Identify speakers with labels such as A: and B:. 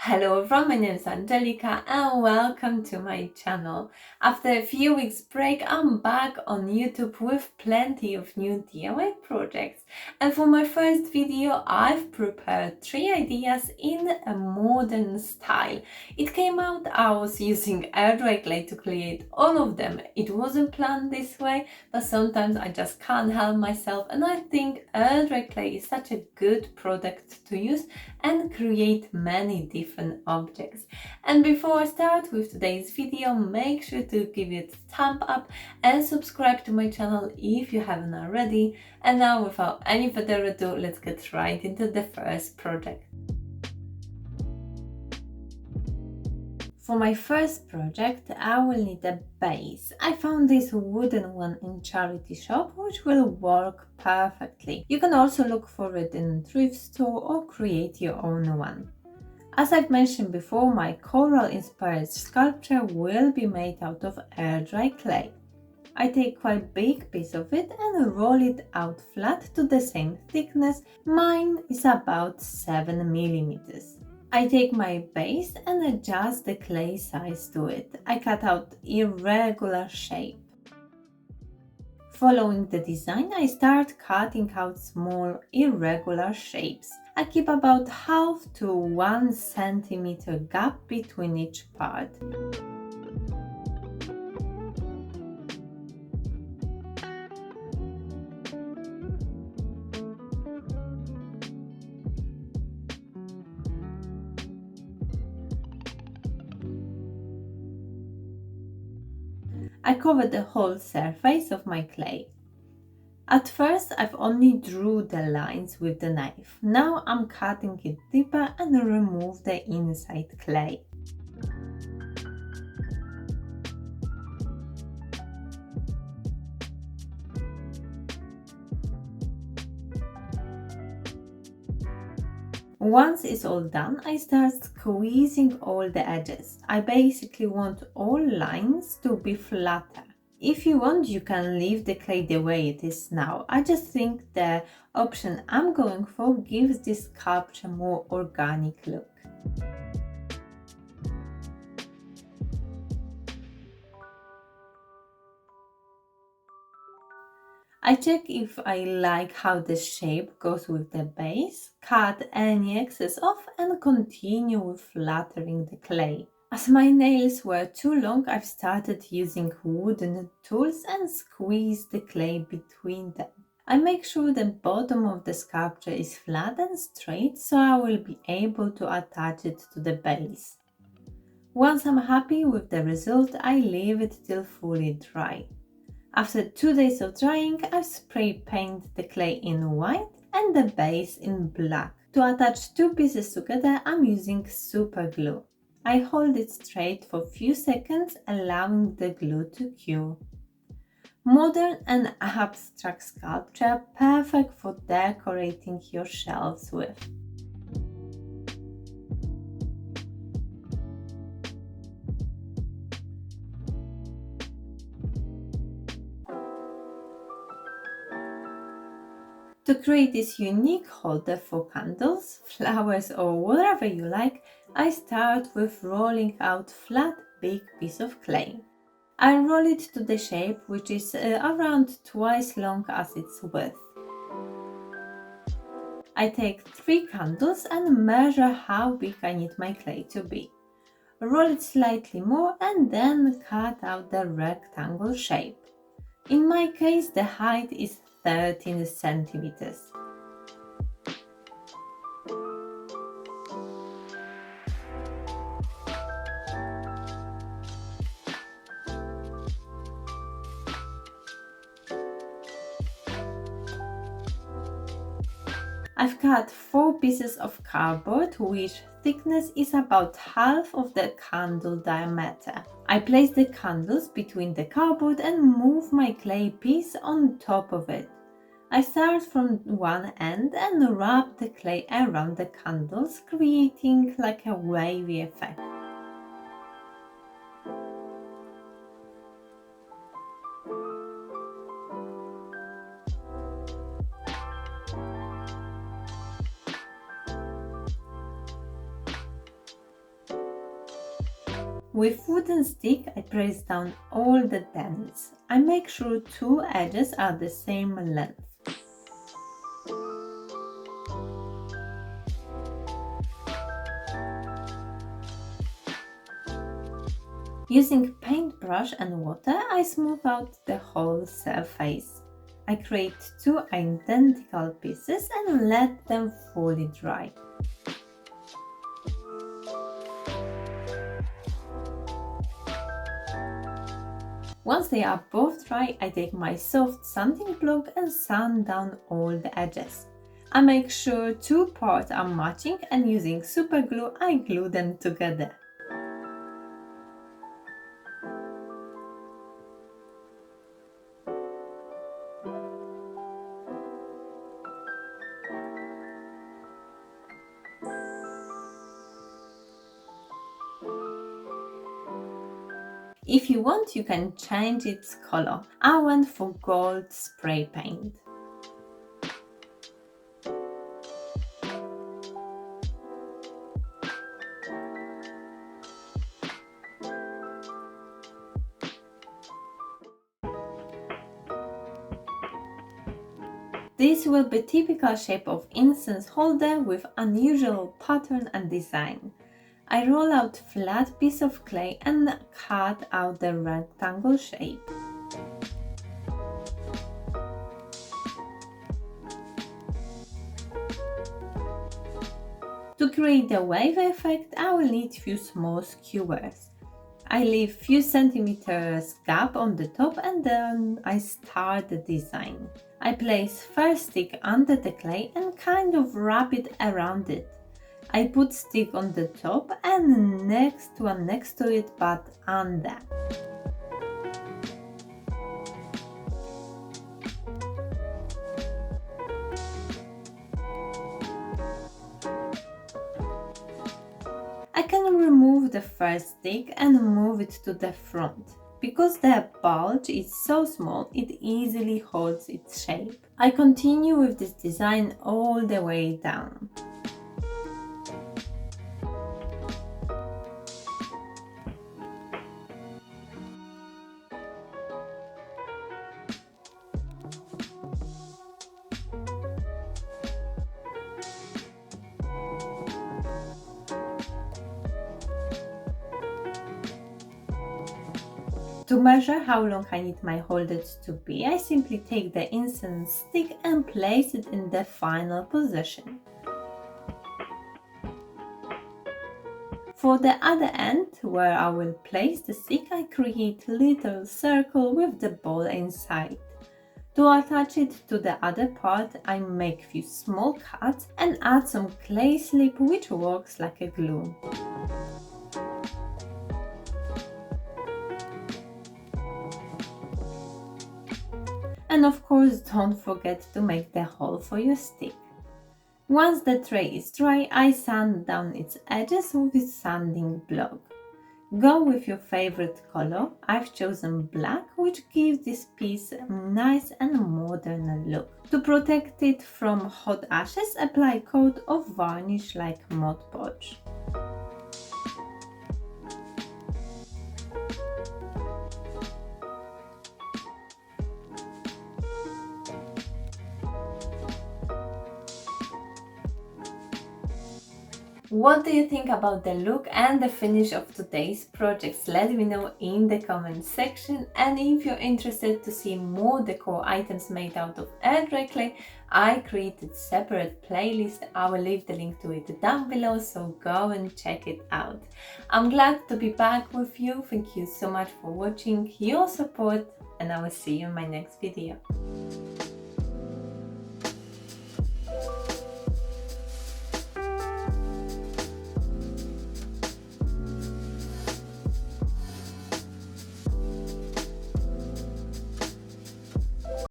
A: Hello everyone, my name is Angelica and welcome to my channel. After a few weeks break, I'm back on YouTube with plenty of new DIY projects. And for my first video, I've prepared 3 ideas in a modern style. It came out I was using air dry clay to create all of them. It wasn't planned this way, but sometimes I just can't help myself, and I think air dry clay is such a good product to use and create many different objects. And before I start with today's video, make sure to give it a thumb up and subscribe to my channel if you haven't already. And now without any further ado, let's get right into the first project. For my first project, I will need a base. I found this wooden one in charity shop, which will work perfectly. You can also look for it in a thrift store or create your own one. As I've mentioned before, my coral inspired sculpture will be made out of air dry clay. I take quite big piece of it and roll it out flat to the same thickness. Mine is about 7 mm. I take my base and adjust the clay size to it. I cut out irregular shape. Following the design, I start cutting out small irregular shapes. I keep about half to 1 centimeter gap between each part. I cover the whole surface of my clay. At first, I've only drew the lines with the knife. Now I'm cutting it deeper and remove the inside clay. Once it's all done, I start squeezing all the edges. I basically want all lines to be flatter. If you want, you can leave the clay the way it is now. I just think the option I'm going for gives this sculpture more organic look. I check if I like how the shape goes with the base, cut any excess off and continue with flattering the clay. As my nails were too long, I've started using wooden tools and squeeze the clay between them. I make sure the bottom of the sculpture is flat and straight, so I will be able to attach it to the base. Once I'm happy with the result, I leave it till fully dry. After 2 days of drying, I spray paint the clay in white and the base in black. To attach two pieces together, I'm using super glue. I hold it straight for a few seconds, allowing the glue to cure. Modern and abstract sculpture, perfect for decorating your shelves with. To create this unique holder for candles, flowers or whatever you like, I start with rolling out flat big piece of clay. I roll it to the shape, which is around twice long as its width. I take 3 candles and measure how big I need my clay to be. Roll it slightly more and then cut out the rectangle shape. In my case, the height is 13 centimeters. I've cut 4 pieces of cardboard, which thickness is about half of the candle diameter. I place the candles between the cardboard and move my clay piece on top of it. I start from one end and wrap the clay around the candles, creating like a wavy effect. With wooden stick, I press down all the dents. I make sure two edges are the same length. Using paintbrush and water, I smooth out the whole surface. I create two identical pieces and let them fully dry. Once they are both dry, I take my soft sanding block and sand down all the edges. I make sure two parts are matching and using super glue, I glue them together. If you want, you can change its color. I went for gold spray paint. This will be typical shape of incense holder with unusual pattern and design. I roll out flat piece of clay and cut out the rectangle shape. To create the wave effect, I will need few small skewers. I leave few centimeters gap on the top and then I start the design. I place first stick under the clay and kind of wrap it around it. I put stick on the top and next one next to it but under. I can remove the first stick and move it to the front. Because the bulge is so small, it easily holds its shape. I continue with this design all the way down. To measure how long I need my holders to be, I simply take the incense stick and place it in the final position. For the other end, where I will place the stick, I create little circle with the ball inside. To attach it to the other part, I make few small cuts and add some clay slip which works like a glue. And of course, don't forget to make the hole for your stick. Once the tray is dry, I sand down its edges with a sanding block. Go with your favorite color. I've chosen black, which gives this piece a nice and modern look. To protect it from hot ashes, apply a coat of varnish like Mod Podge. What do you think about the look and the finish of today's projects? Let me know in the comment section. And if you're interested to see more decor items made out of air dry clay, I created separate playlist. I will leave the link to it down below, so go and check it out. I'm glad to be back with you. Thank you so much for watching, your support, and I will see you in my next video.